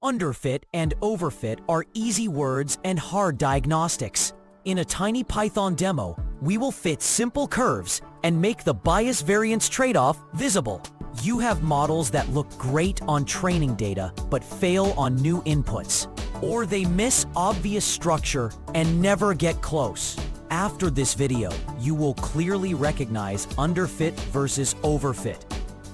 Underfit and overfit are easy words and hard diagnostics. In a tiny Python demo, we will fit simple curves and make the bias-variance trade-off visible. You have models that look great on training data but fail on new inputs, or they miss obvious structure and never get close. After this video, you will clearly recognize underfit versus overfit,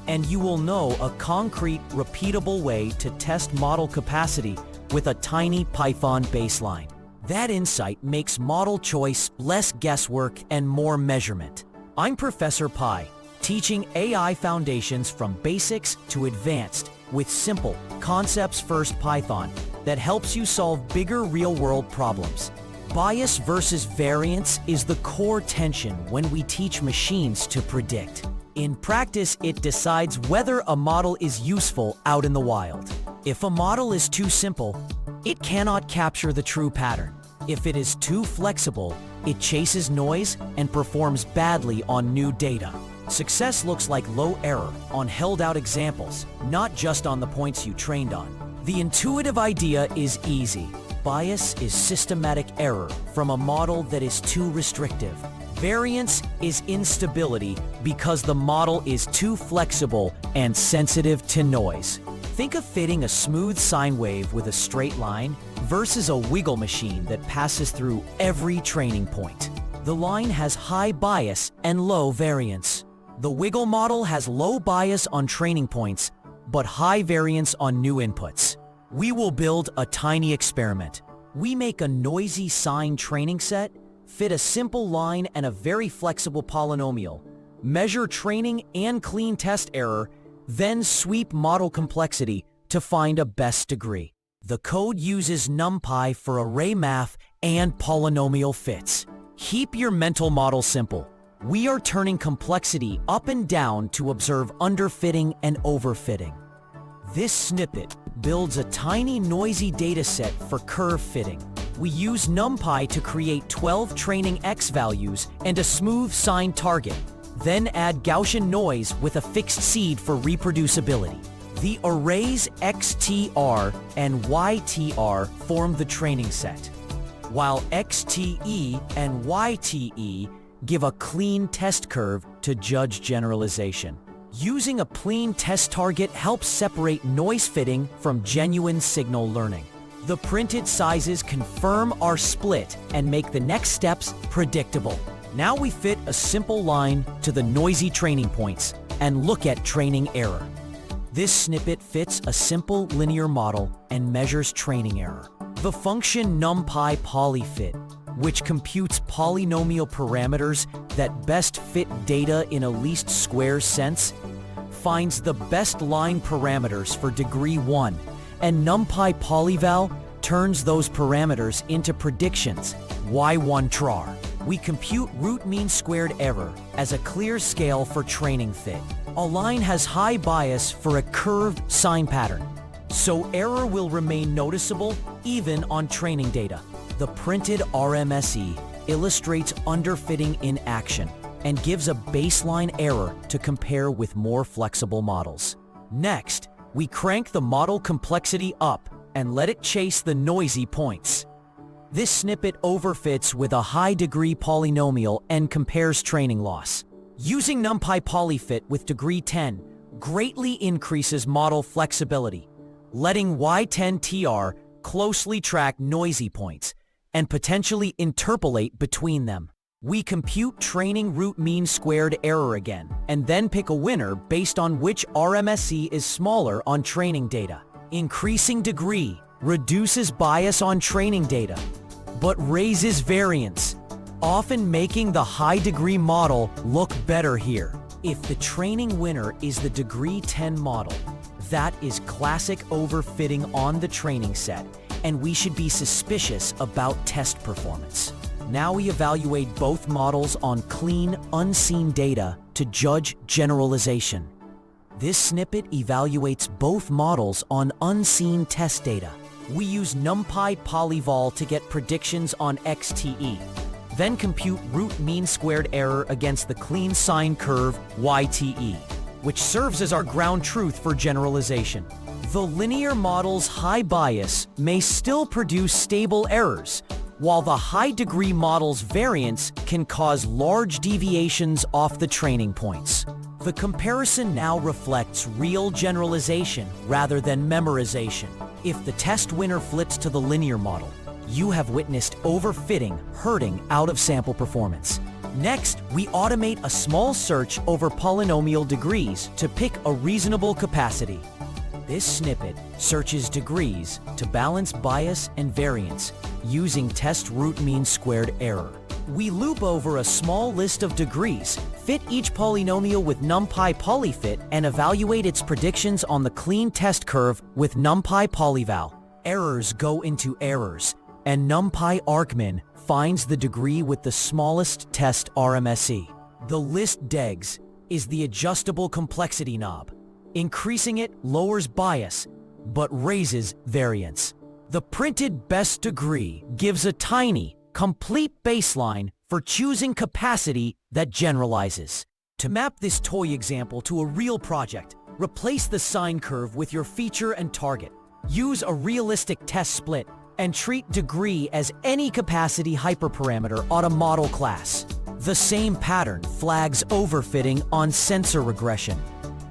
and you will know a concrete, repeatable way to test model capacity with a tiny Python baseline. That insight makes model choice less guesswork and more measurement. I'm Professor Pi, teaching AI foundations from basics to advanced with simple, concepts-first Python that helps you solve bigger real-world problems. Bias versus variance is the core tension when we teach machines to predict. In practice, it decides whether a model is useful out in the wild. If a model is too simple, it cannot capture the true pattern. If it is too flexible, it chases noise and performs badly on new data. Success looks like low error on held-out examples, not just on the points you trained on. The intuitive idea is easy. Bias is systematic error from a model that is too restrictive. Variance is instability because the model is too flexible and sensitive to noise. Think of fitting a smooth sine wave with a straight line versus a wiggle machine that passes through every training point. The line has high bias and low variance. The wiggle model has low bias on training points, but high variance on new inputs. We will build a tiny experiment. We make a noisy sine training set, fit a simple line and a very flexible polynomial, measure training and clean test error, then sweep model complexity to find a best degree. The code uses NumPy for array math and polynomial fits. Keep your mental model simple. We are turning complexity up and down to observe underfitting and overfitting. This snippet builds a tiny noisy dataset for curve fitting. We use NumPy to create 12 training X values and a smooth sine target, then add Gaussian noise with a fixed seed for reproducibility. The arrays XTR and YTR form the training set, while XTE and YTE give a clean test curve to judge generalization. Using a clean test target helps separate noise fitting from genuine signal learning. The printed sizes confirm our split and make the next steps predictable. Now we fit a simple line to the noisy training points and look at training error. This snippet fits a simple linear model and measures training error. The function NumPy polyfit, which computes polynomial parameters that best fit data in a least squares sense, finds the best line parameters for degree 1, and NumPy polyval turns those parameters into predictions, y1 trar. We compute root mean squared error as a clear scale for training fit. A line has high bias for a curved sine pattern, so error will remain noticeable even on training data. The printed RMSE illustrates underfitting in action and gives a baseline error to compare with more flexible models. Next, we crank the model complexity up and let it chase the noisy points. This snippet overfits with a high-degree polynomial and compares training loss. Using NumPy polyfit with degree 10 greatly increases model flexibility, letting Y10TR closely track noisy points and potentially interpolate between them. We compute training root mean squared error again, and then pick a winner based on which RMSE is smaller on training data. Increasing degree reduces bias on training data, but raises variance, often making the high-degree model look better here. If the training winner is the degree 10 model, that is classic overfitting on the training set, and we should be suspicious about test performance. Now we evaluate both models on clean, unseen data to judge generalization. This snippet evaluates both models on unseen test data. We use NumPy polyval to get predictions on XTE, then compute root mean squared error against the clean sine curve YTE, which serves as our ground truth for generalization. The linear model's high bias may still produce stable errors, while the high-degree model's variance can cause large deviations off the training points. The comparison now reflects real generalization rather than memorization. If the test winner flips to the linear model, you have witnessed overfitting hurting out-of-sample performance. Next, we automate a small search over polynomial degrees to pick a reasonable capacity. This snippet searches degrees to balance bias and variance using test root mean squared error. We loop over a small list of degrees, fit each polynomial with NumPy polyfit, and evaluate its predictions on the clean test curve with NumPy polyval. Errors go into errors, and NumPy argmin finds the degree with the smallest test RMSE. The list degs is the adjustable complexity knob. Increasing it lowers bias, but raises variance. The printed best degree gives a tiny, complete baseline for choosing capacity that generalizes. To map this toy example to a real project, replace the sine curve with your feature and target. Use a realistic test split and treat degree as any capacity hyperparameter on a model class. The same pattern flags overfitting on sensor regression,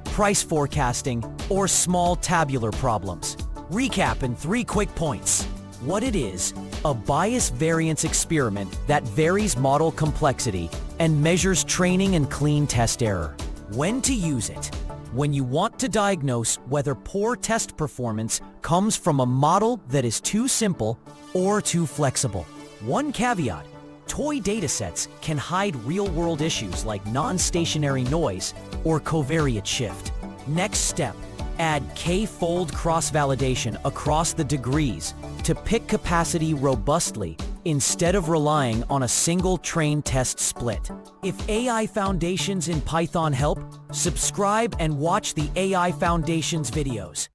price forecasting, or small tabular problems. Recap in 3 quick points. What it is: a bias variance experiment that varies model complexity and measures training and clean test error. When to use it: when you want to diagnose whether poor test performance comes from a model that is too simple or too flexible. One caveat: toy datasets can hide real-world issues like non-stationary noise or covariate shift. Next step: add k-fold cross-validation across the degrees to pick capacity robustly instead of relying on a single train test split. If AI Foundations in Python help, subscribe and watch the AI Foundations videos.